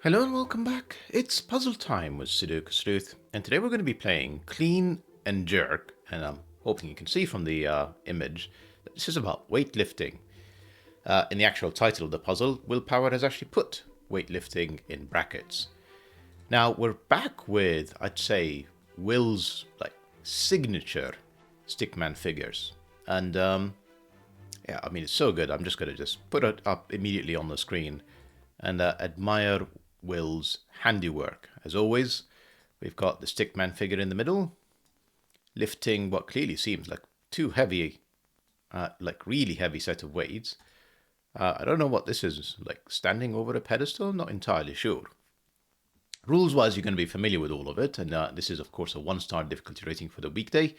Hello and welcome back. It's puzzle time with Sudoku Sleuth, and today we're going to be playing Clean and Jerk, and I'm hoping you can see from the image that this is about weightlifting. In the actual title of the puzzle, Willpower has actually put weightlifting in brackets. Now we're back with, I'd say, Will's signature stickman figures, and yeah, I mean it's so good. I'm just going to put it up immediately on the screen and admire Will's handiwork. As always, we've got the stickman figure in the middle, lifting what clearly seems like too heavy, really heavy set of weights. I don't know what this is, like standing over a pedestal, not entirely sure. Rules-wise, you're going to be familiar with all of it, and this is, of course, a 1-star difficulty rating for the weekday.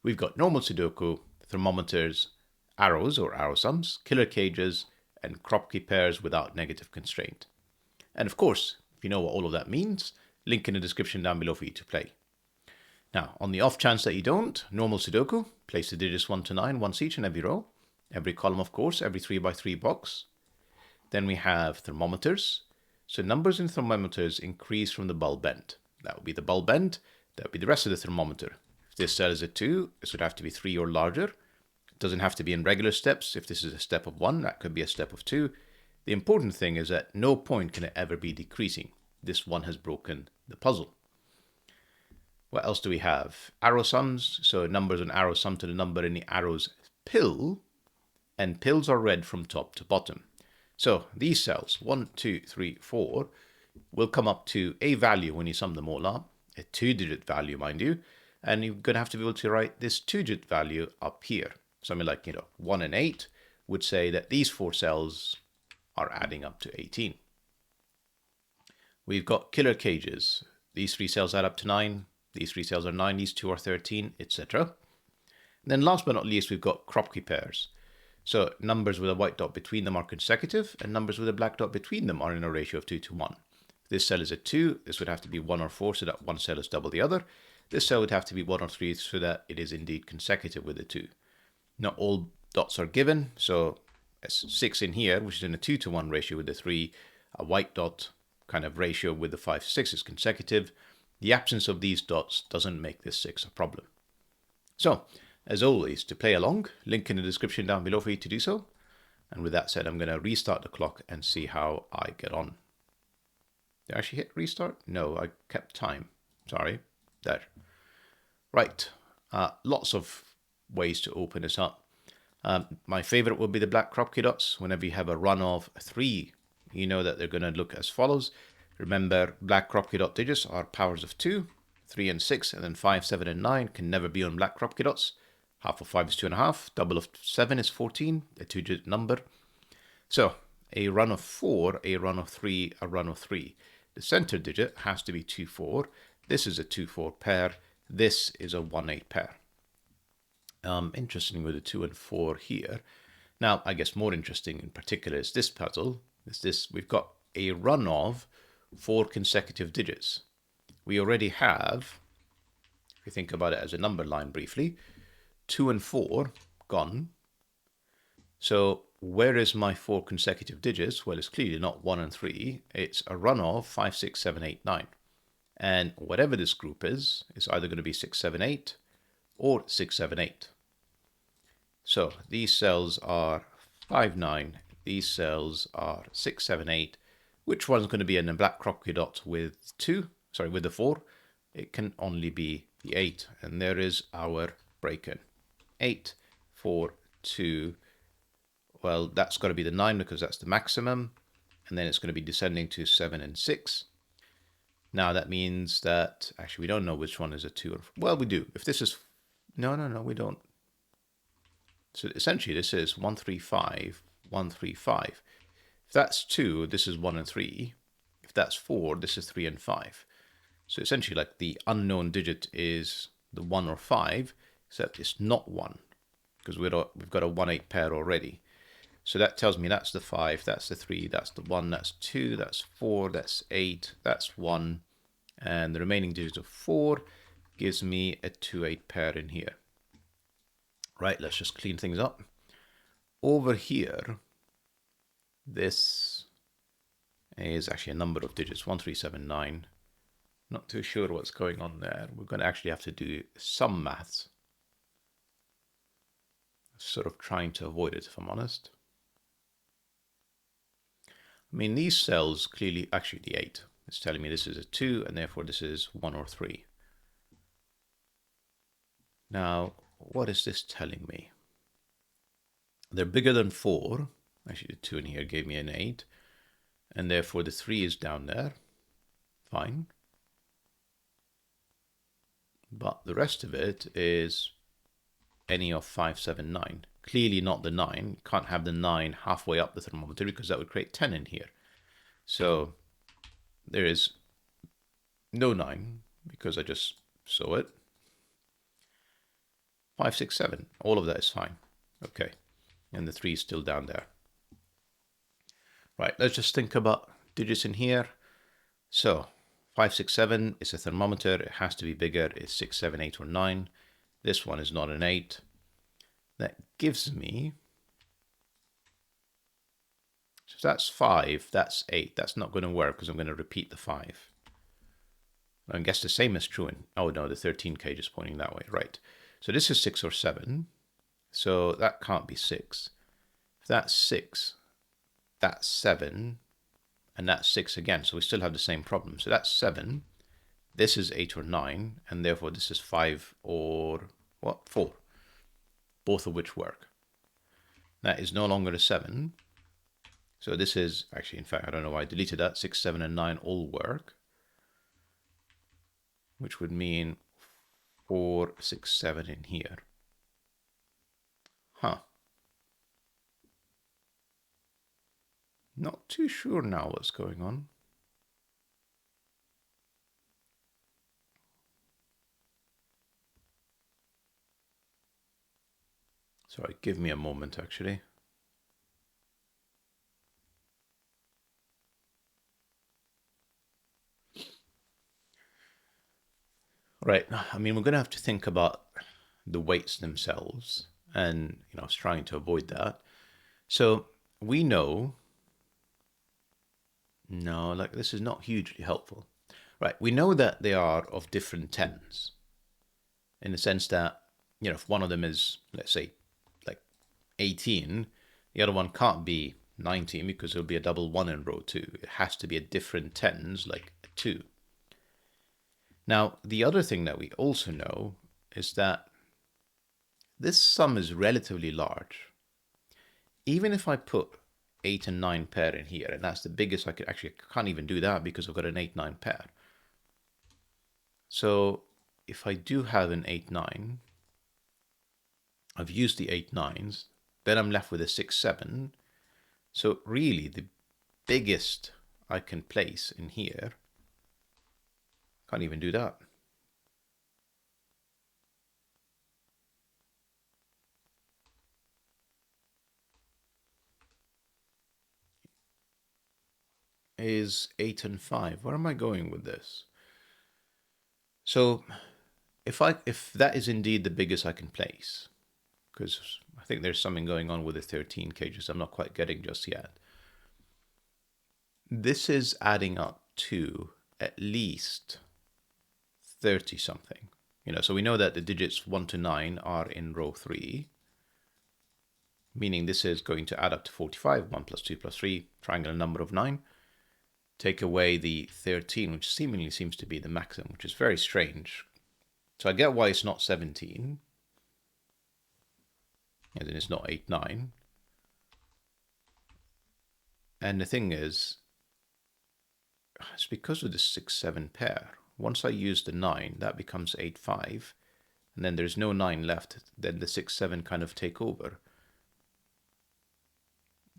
We've got normal Sudoku, thermometers, arrows or arrow sums, killer cages, and KROPKI pairs without negative constraint. And of course, if you know what all of that means, link in the description down below for you to play. Now, on the off chance that you don't, normal Sudoku, place the digits 1 to 9 once each in every row. Every column, of course, every 3x3 box. Then we have thermometers. So numbers in thermometers increase from the bulb end. That would be the bulb end. That would be the rest of the thermometer. If this cell is a 2, this would have to be 3 or larger. It doesn't have to be in regular steps. If this is a step of 1, that could be a step of 2. The important thing is that no point can it ever be decreasing. This one has broken the puzzle. What else do we have? Arrow sums. So numbers and arrows sum to the number in the arrow's pill. And pills are read from top to bottom. So these cells, 1, 2, 3, 4, will come up to a value when you sum them all up. A 2-digit value, mind you. And you're going to have to be able to write this 2-digit value up here. Something like, 1 and 8 would say that these 4 cells are adding up to 18. We've got killer cages. These 3 cells add up to 9. These 3 cells are 9. These 2 are 13, etc. And then last but not least, we've got KROPKI pairs. So numbers with a white dot between them are consecutive, and numbers with a black dot between them are in a ratio of 2 to 1. If this cell is a 2, this would have to be 1 or 4, so that one cell is double the other. This cell would have to be 1 or 3, so that it is indeed consecutive with the 2. Not all dots are given, so 6 in here, which is in a 2 to 1 ratio with the 3, a white dot kind of ratio with the 5 to 6 is consecutive. The absence of these dots doesn't make this 6 a problem. So, as always, to play along, link in the description down below for you to do so. And with that said, I'm going to restart the clock and see how I get on. Did I actually hit restart? No, I kept time. Sorry. There. Right. Lots of ways to open this up. My favorite would be the black KROPKI dots. Whenever you have a run of 3, you know that they're going to look as follows. Remember, black KROPKI dot digits are powers of 2, 3 and 6, and then 5, 7 and 9 can never be on black KROPKI dots. Half of 5 is 2.5, double of 7 is 14, a 2-digit number. So, a run of 4, a run of 3, a run of 3. The center digit has to be 2, 4. This is a 2, 4 pair. This is a 1, 8 pair. Interesting with the 2 and 4 here. Now, I guess more interesting in particular is this puzzle. We've got a run of 4 consecutive digits. We already have, if you think about it as a number line briefly, 2 and 4 gone. So where is my 4 consecutive digits? Well, it's clearly not 1 and 3. It's a run of 5, 6, 7, 8, 9. And whatever this group is either going to be 6, 7, 8 or 6, 7, 8. So these cells are 5, 9. These cells are 6, 7, 8. Which one's going to be in a black KROPKI dot with with the 4? It can only be the 8. And there is our break-in. 8, 4, 2. Well, that's got to be the 9 because that's the maximum. And then it's going to be descending to 7 and 6. Now that means that, actually, we don't know which one is a 2 or 4. Well, we do. If this is, no, we don't. So essentially, this is 1, 3, 5, 1, 3, 5. If that's 2, this is 1 and 3. If that's 4, this is 3 and 5. So essentially, like the unknown digit is the 1 or 5, except it's not 1, because we've got a 1, 8 pair already. So that tells me that's the 5, that's the 3, that's the 1, that's 2, that's 4, that's 8, that's 1. And the remaining digit of 4 gives me a 2, 8 pair in here. Right, let's just clean things up. Over here, this is actually a number of digits, 1379. Not too sure what's going on there. We're going to actually have to do some maths. Sort of trying to avoid it, if I'm honest. I mean, these cells clearly, actually the 8, it's telling me this is a 2, and therefore this is 1 or 3. Now, what is this telling me? They're bigger than 4. Actually, the 2 in here gave me an 8. And therefore the 3 is down there. Fine. But the rest of it is any of 5, 7, 9. Clearly not the 9. You can't have the 9 halfway up the thermometer because that would create 10 in here. So there is no 9 because I just saw it. 5, 6, 7. All of that is fine. Okay. And the 3 is still down there. Right, let's just think about digits in here. So 5, 6, 7 is a thermometer. It has to be bigger. It's 6, 7, 8, or 9. This one is not an 8. That gives me, so that's 5, that's 8. That's not going to work because I'm going to repeat the 5. I guess the same is true in, oh no, the 13 cage is pointing that way, right. So this is 6 or 7. So that can't be 6. If that's 6, that's 7, and that's 6 again. So we still have the same problem. So that's 7. This is 8 or 9, and therefore this is 5 or what? 4. Both of which work. That is no longer a 7. So this is actually, in fact, I don't know why I deleted that. 6, 7, and 9 all work, which would mean 4, 6, 7 in here. Huh. Not too sure now what's going on. Sorry, give me a moment actually. Right, I mean, we're going to have to think about the weights themselves, and I was trying to avoid that. So we know, no, like this is not hugely helpful. Right, we know that they are of different tens, in the sense that, if one of them is, let's say, like 18, the other one can't be 19 because it'll be a double 1 in row 2. It has to be a different tens, like a 2. Now, the other thing that we also know is that this sum is relatively large. Even if I put 8 and 9 pair in here, and that's the biggest I could actually, I can't even do that because I've got an 8, 9 pair. So if I do have an 8, 9, I've used the 8 9s, then I'm left with a 6, 7. So really the biggest I can place in here, can't even do that. Is 8 and 5. Where am I going with this? So if that is indeed the biggest I can place, because I think there's something going on with the 13 cages I'm not quite getting just yet. This is adding up to at least 30 something. So we know that the digits 1 to 9 are in row 3, meaning this is going to add up to 45. 1 plus 2 plus 3, triangular number of 9. Take away the 13, which seemingly seems to be the maximum, which is very strange. So I get why it's not 17. And then it's not 8, 9. And the thing is, it's because of the 6, 7 pair. Once I use the 9, that becomes 8, 5. And then there's no 9 left. Then the 6, 7 kind of take over.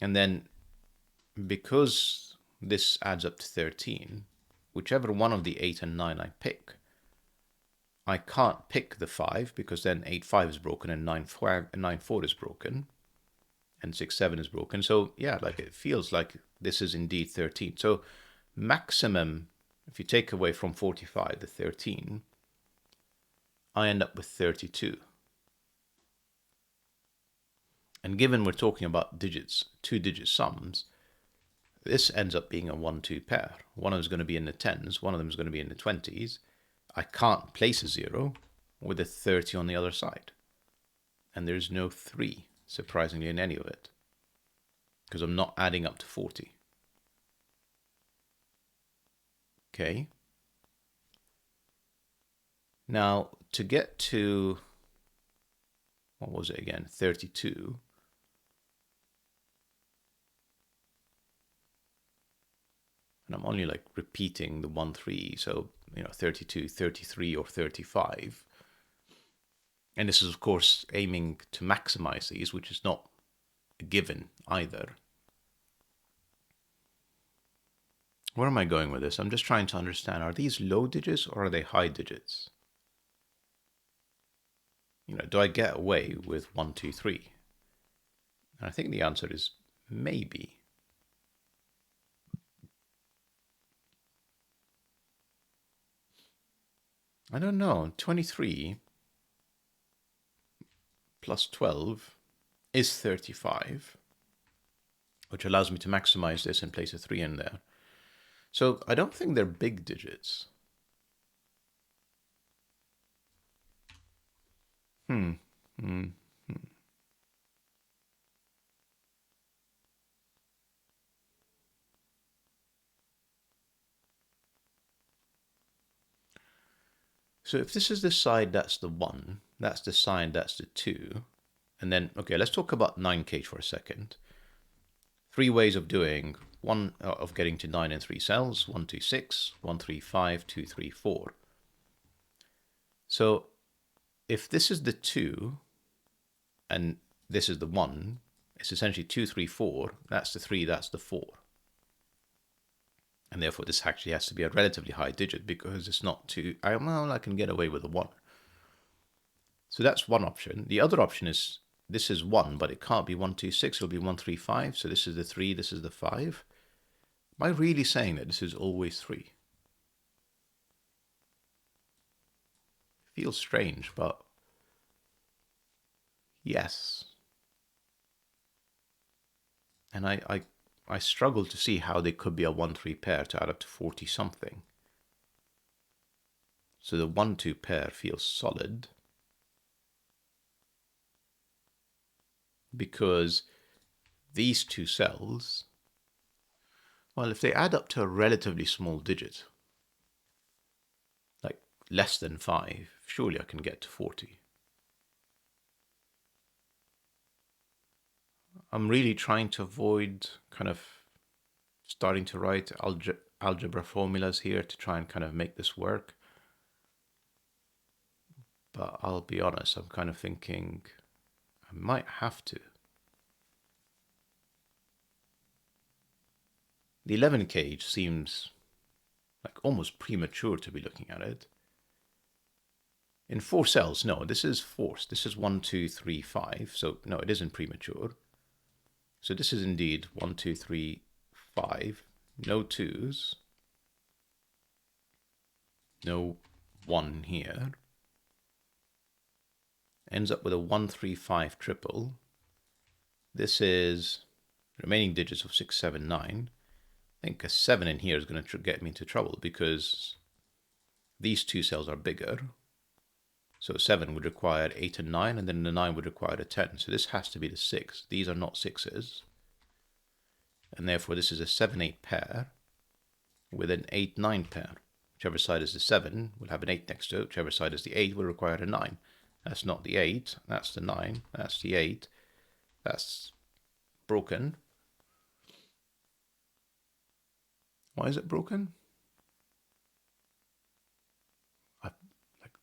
And then because this adds up to 13, whichever one of the 8 and 9 I pick, I can't pick the 5 because then 8, 5 is broken and 9, 4 is broken and 6, 7 is broken. So yeah, like it feels like this is indeed 13. So maximum, if you take away from 45 the 13, I end up with 32. And given we're talking about digits, 2-digit sums, this ends up being a 1-2 pair. One of them is going to be in the 10s, one of them is going to be in the 20s. I can't place a 0 with a 30 on the other side. And there's no 3, surprisingly, in any of it, because I'm not adding up to 40. Okay. Now, to get to, what was it again, 32, and I'm only like repeating the 1, 3, so, 32, 33, or 35. And this is, of course, aiming to maximize these, which is not a given either. Where am I going with this? I'm just trying to understand, are these low digits or are they high digits? Do I get away with 1, 2, 3? And I think the answer is maybe. I don't know. 23 plus 12 is 35, which allows me to maximize this and place a 3 in there. So I don't think they're big digits. So if this is the side that's the 1, that's the side that's the 2, and then, okay, let's talk about 9K for a second. 3 ways of doing one, of getting to 9 in 3 cells: 1, 2, 6, 1, 3, 5, 2, 3, 4. So if this is the 2 and this is the 1, it's essentially 2, 3, 4. That's the 3, that's the 4. And therefore, this actually has to be a relatively high digit because it's not 2. Well, I can get away with a 1. So that's one option. The other option is this is 1, but it can't be 1, 2, 6. It'll be 1, 3, 5. So this is the 3, this is the 5. Am I really saying that this is always 3? Feels strange, but yes. And I struggle to see how they could be a 1-3 pair to add up to 40 something. So the 1-2 pair feels solid because these two cells, well, if they add up to a relatively small digit, like less than 5, surely I can get to 40. I'm really trying to avoid kind of starting to write algebra formulas here to try and kind of make this work. But I'll be honest, I'm kind of thinking I might have to. The 11 cage seems like almost premature to be looking at it. In 4 cells, no, this is forced. This is 1, 2, 3, 5. So no, it isn't premature. So this is indeed 1, 2, 3, 5. No 2s. No 1 here. Ends up with a 1, 3, 5 triple. This is remaining digits of 6, 7, 9. I think a 7 in here is going to get me into trouble because these 2 cells are bigger. So 7 would require 8 and 9, and then the 9 would require a 10. So this has to be the 6. These are not 6s. And therefore this is a 7-8 pair with an 8-9 pair. Whichever side is the 7 will have an 8 next to it. Whichever side is the 8 will require a 9. That's not the 8. That's the 9. That's the 8. That's broken. Why is it broken?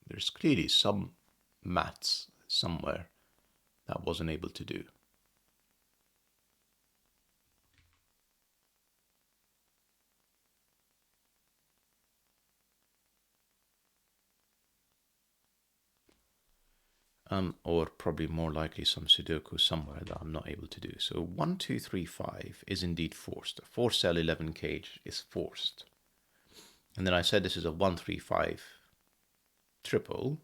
There's clearly some maths somewhere that wasn't able to do. Or probably more likely some Sudoku somewhere that I'm not able to do. So 1, 2, 3, 5 is indeed forced. A 4-cell 11 cage is forced. And then I said this is a 1, 3, 5 triple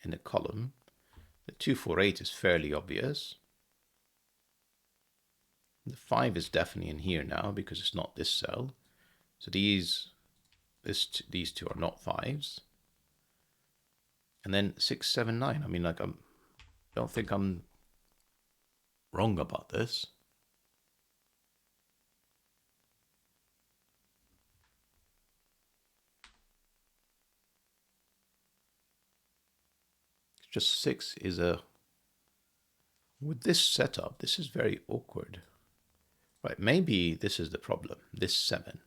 in the column. The 2, 4, 8 is fairly obvious. The 5 is definitely in here now because it's not this cell. So these two are not 5s. And then 6, 7, 9. I mean, like, I don't think I'm wrong about this. It's just 6 is a... With this setup, this is very awkward. Right, maybe this is the problem, this 7.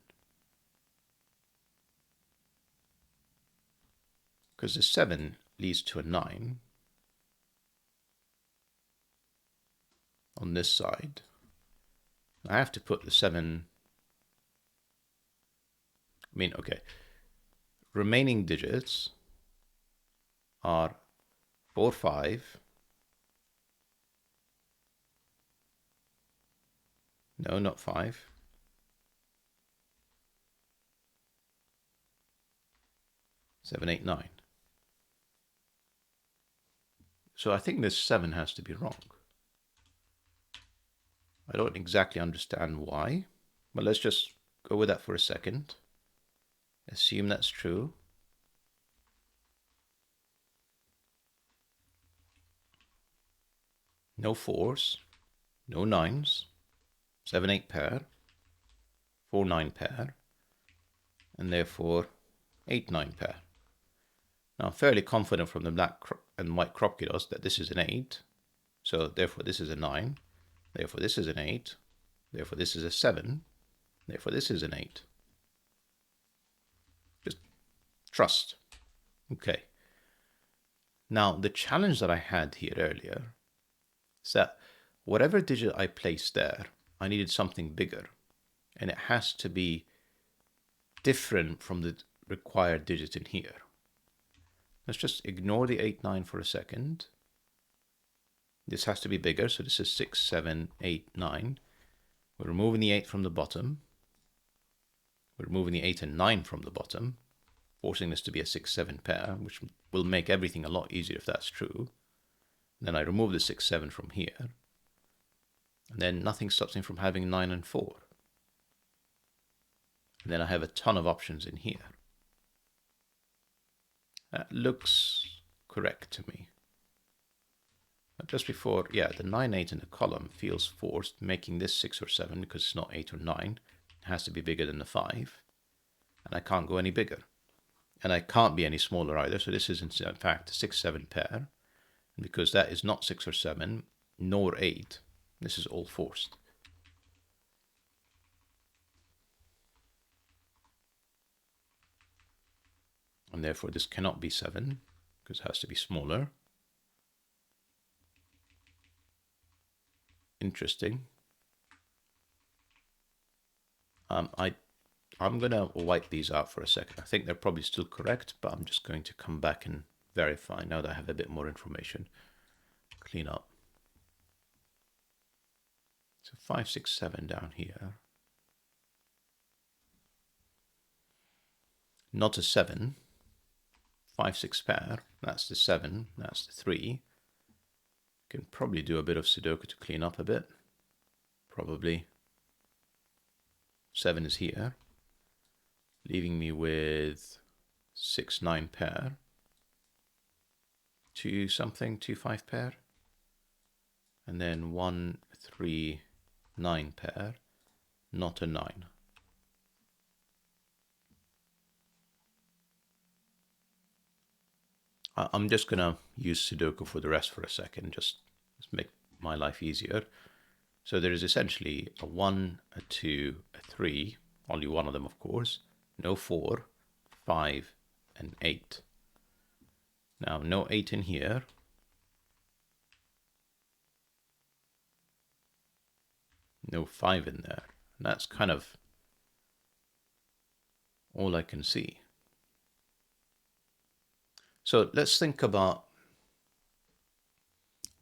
Because the 7 leads to a 9 on this side. I have to put the 7... I mean, okay. Remaining digits are 4, 5. No, not 5. 7, 8, 9. So I think this 7 has to be wrong. I don't exactly understand why, but let's just go with that for a second. Assume that's true. No 4s, no 9s, 7, 8 pair, 4, 9 pair, and therefore 8, 9 pair. Now I'm fairly confident from the black and white KROPKI dust that this is an 8, so therefore this is a 9, therefore this is an 8, therefore this is a 7, therefore this is an 8. Just trust. Okay. Now the challenge that I had here earlier is that whatever digit I placed there, I needed something bigger, and it has to be different from the required digit in here. Let's just ignore the 8, 9 for a second. This has to be bigger, so this is 6, 7, 8, 9. We're removing the 8 from the bottom. We're removing the 8 and 9 from the bottom, forcing this to be a 6, 7 pair, which will make everything a lot easier if that's true. Then I remove the 6, 7 from here. And then nothing stops me from having 9 and 4. And then I have a ton of options in here. That looks correct to me. But just before, yeah, the 9, 8 in the column feels forced, making this 6 or 7 because it's not 8 or 9. It has to be bigger than the 5. And I can't go any bigger. And I can't be any smaller either, so this is in fact a 6, 7 pair. And because that is not 6 or 7, nor 8, this is all forced. And therefore this cannot be 7, because it has to be smaller. Interesting. I'm going to wipe these out for a second. I think they're probably still correct, but I'm just going to come back and verify now that I have a bit more information. Clean up. So 5, 6, 7 down here. Not a 7. 5, 6 pair. That's the 7. That's the 3. Can probably do a bit of Sudoku to clean up a bit. Probably. 7 is here, leaving me with 6, 9 pair. 2 something, 2, 5 pair. And then 1, 3, 9 pair. Not a 9. I'm just going to use Sudoku for the rest for a second, just make my life easier. So there is essentially a 1, a 2, a 3, only one of them of course, no 4, 5, and 8. Now no 8 in here. No 5 in there. And that's kind of all I can see. So let's think about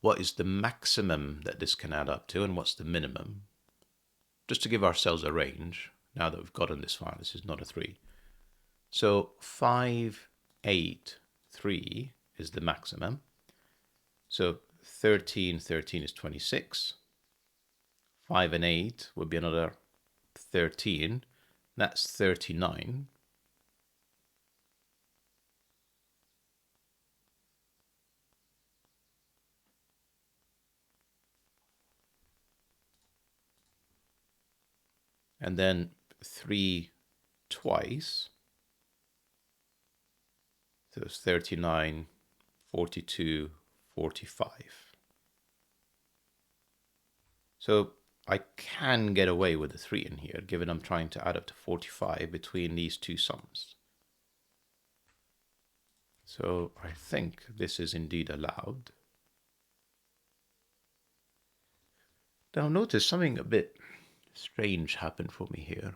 what is the maximum that this can add up to and what's the minimum. Just to give ourselves a range, now that we've gotten this far, this is not a 3. So 5, 8, 3 is the maximum. So 13, 13 is 26. 5 and 8 would be another 13. That's 39. And then 3 twice. So it's 39, 42, 45. So I can get away with the 3 in here, given I'm trying to add up to 45 between these two sums. So I think this is indeed allowed. Now notice something a bit strange happened for me here.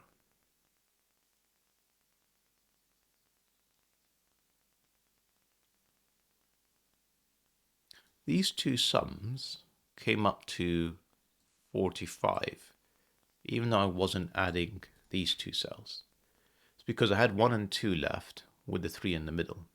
These two sums came up to 45, even though I wasn't adding these two cells. It's because I had 1 and 2 left with the 3 in the middle.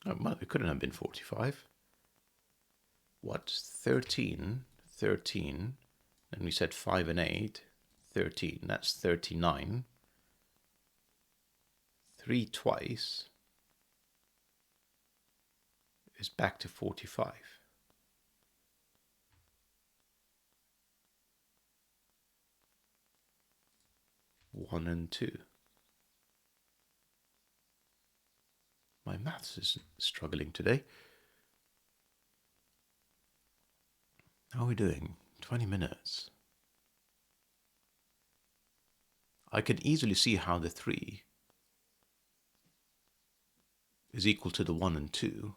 Oh, well, it couldn't have been 45. What? 13, 13. Then we said 5 and 8, 13. That's 39. 3 twice is back to 45. One and 2. My maths is struggling today. How are we doing? 20 minutes. I can easily see how the 3 is equal to the 1 and 2.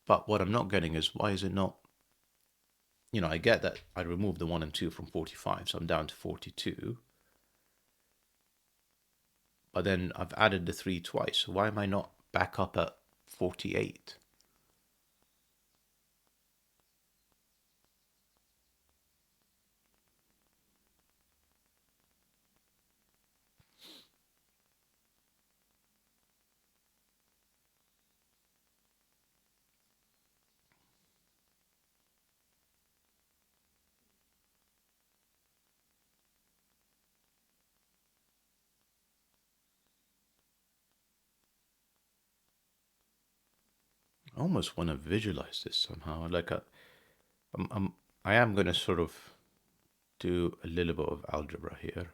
But what I'm not getting is, why is it not... You know, I get that I removed the 1 and 2 from 45, so I'm down to 42. But then I've added the 3 twice, so why am I not back up at 48? I almost want to visualize this somehow. Like I am going to sort of do a little bit of algebra here.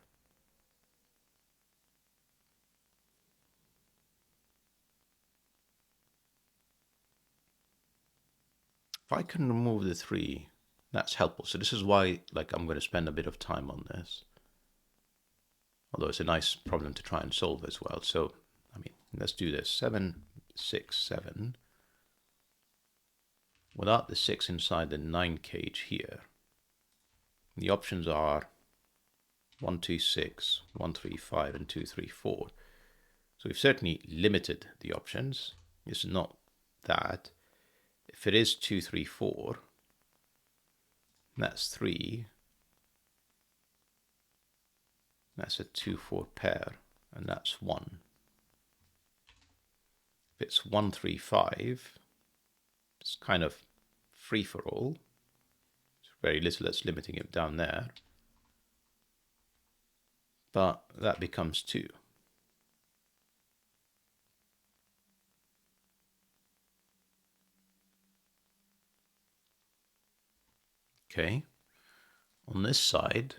If I can remove the 3, that's helpful. So this is why, like, I'm going to spend a bit of time on this. Although it's a nice problem to try and solve as well. So, I mean, let's do this. 7, 6, 7. Without the 6 inside the 9 cage here, the options are 1, 2, 6, 1, 3, 5, and 2, 3, 4. So we've certainly limited the options. It's not that. If it is 2, 3, 4, that's 3. That's a 2, 4 pair, and that's 1. If it's 1, 3, 5, it's kind of free for all. It's very little that's limiting it down there. But that becomes 2. Okay. On this side,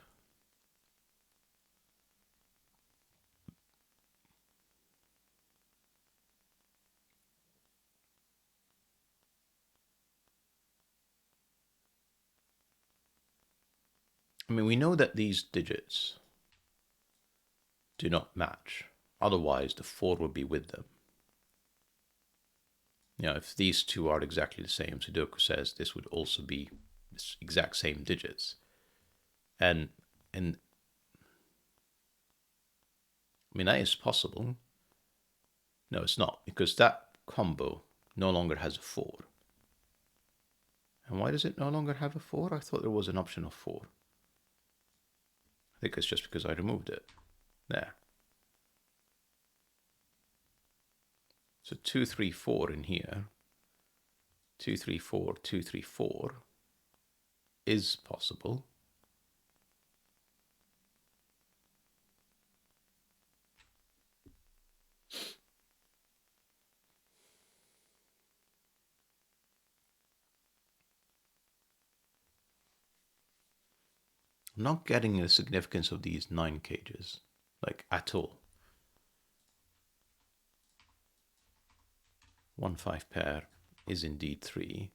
I mean, we know that these digits do not match. Otherwise, the 4 would be with them. You know, if these two are exactly the same, Sudoku says this would also be this exact same digits. And I mean, that is possible. No, it's not, because that combo no longer has a 4. And why does it no longer have a 4? I thought there was an option of 4. I think it's just because I removed it. There. So 2, 3, 4 in here. 2, 3, 4, 2, 3, 4 is possible. I'm not getting the significance of these 9 cages, like at all. 1, 5 pair is indeed 3.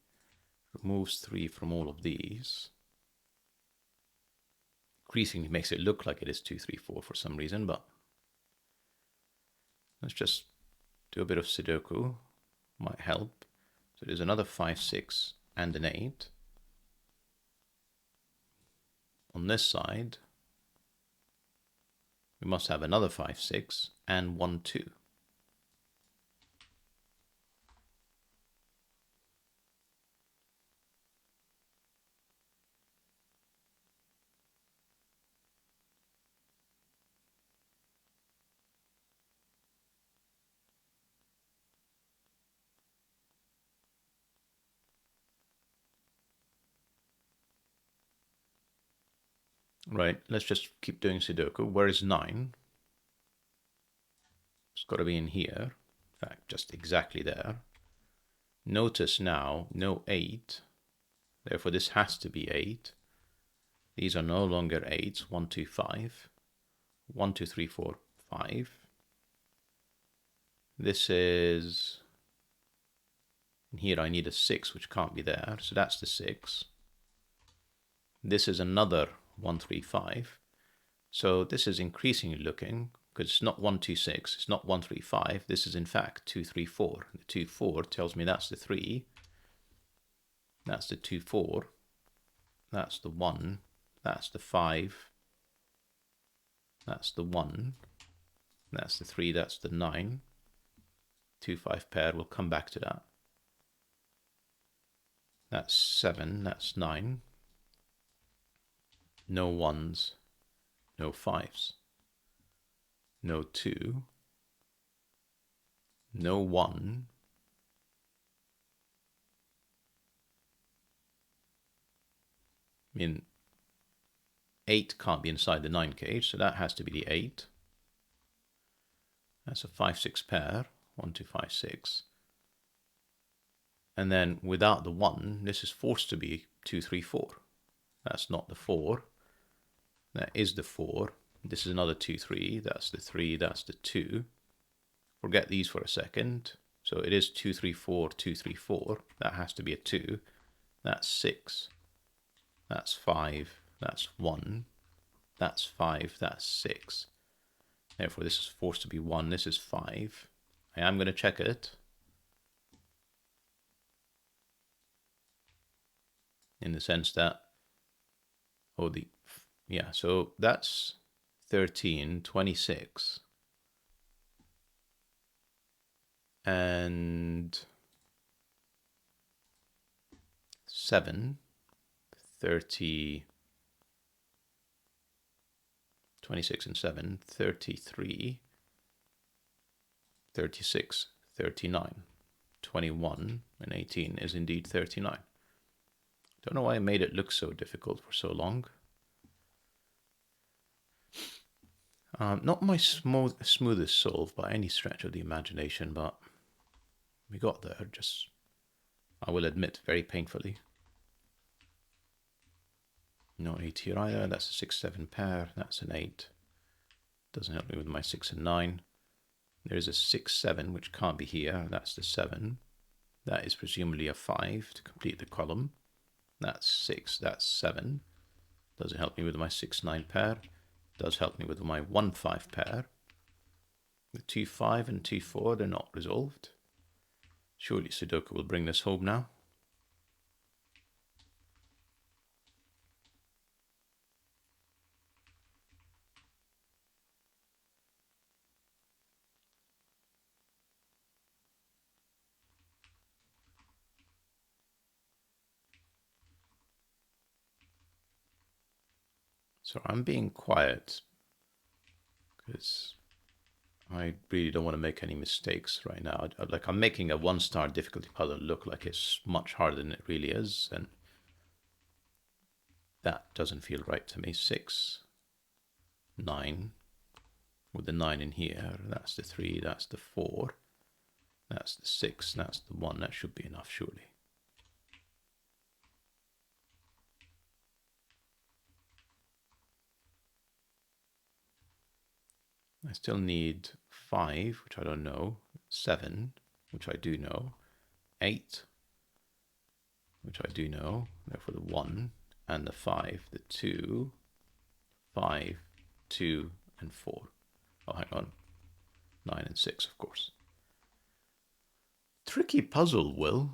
Removes 3 from all of these. Increasingly makes it look like it is 2, 3, 4 for some reason, but let's just do a bit of Sudoku. Might help. So there's another 5, 6, and an 8. On this side, we must have another 5, 6, and 1, 2. Right, let's just keep doing Sudoku. Where is 9? It's got to be in here. In fact, just exactly there. Notice now, no 8. Therefore, this has to be 8. These are no longer 8s. 1, 2, 5. 1, 2, 3, 4, 5. This is... In here I need a 6, which can't be there. So that's the 6. This is another 1, 3, 5. So this is increasingly looking, because it's not 1, 2, 6, it's not 1, 3, 5. This is in fact 2, 3, 4. The 2, 4 tells me that's the 3. That's the 2, 4. That's the 1. That's the 5. That's the 1. That's the 3. That's the 9. 2, 5 pair. We'll come back to that. That's 7. That's 9. No 1s. No 5s. No 2. No 1. I mean, 8 can't be inside the 9 cage, so that has to be the 8. That's a 5, 6 pair. 1, 2, 5, 6. And then without the 1, this is forced to be 2, 3, 4. That's not the 4. That is the 4. This is another 2, 3. That's the 3. That's the 2. Forget these for a second. So it is 2, 3, 4, 2, 3, 4. That has to be a 2. That's 6. That's 5. That's 1. That's 5. That's 6. Therefore, this is forced to be 1. This is 5. I am going to check it. In the sense that, yeah, so that's 13, 26. And 7, 30, 26 and 7, 33, 36, 39, 21, and 18 is indeed 39. Don't know why I made it look so difficult for so long. Not my smoothest solve by any stretch of the imagination, but we got there, just, I will admit, very painfully. No 8 here either. That's a 6, 7 pair. That's an 8. Doesn't help me with my 6 and 9. There's a 6, 7, which can't be here. That's the 7. That is presumably a 5 to complete the column. That's 6. That's 7. Doesn't help me with my 6, 9 pair. Does help me with my 1, 5 pair. The 2, 5 and 2, 4, they're not resolved. Surely Sudoku will bring this home now. So I'm being quiet because I really don't want to make any mistakes right now. Like, I'm making a 1-star difficulty puzzle look like it's much harder than it really is, and that doesn't feel right to me. 6, 9, with the 9 in here. That's the 3, that's the 4, that's the 6, that's the 1. That should be enough, surely. I still need 5, which I don't know, 7, which I do know, 8, which I do know, therefore the 1, and the 5, the 2, 5, 2, and 4. Oh, hang on. 9 and 6, of course. Tricky puzzle, Will.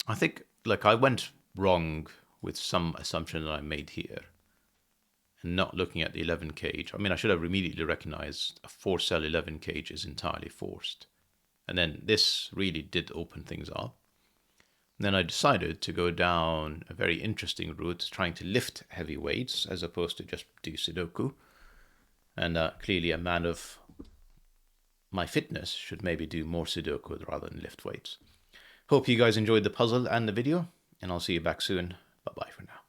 I think, like, I went wrong with some assumption that I made here. And not looking at the 11 cage. I mean, I should have immediately recognized a 4-cell 11 cage is entirely forced. And then this really did open things up. And then I decided to go down a very interesting route, trying to lift heavy weights as opposed to just do Sudoku. And clearly a man of my fitness should maybe do more Sudoku rather than lift weights. Hope you guys enjoyed the puzzle and the video, and I'll see you back soon. Bye-bye for now.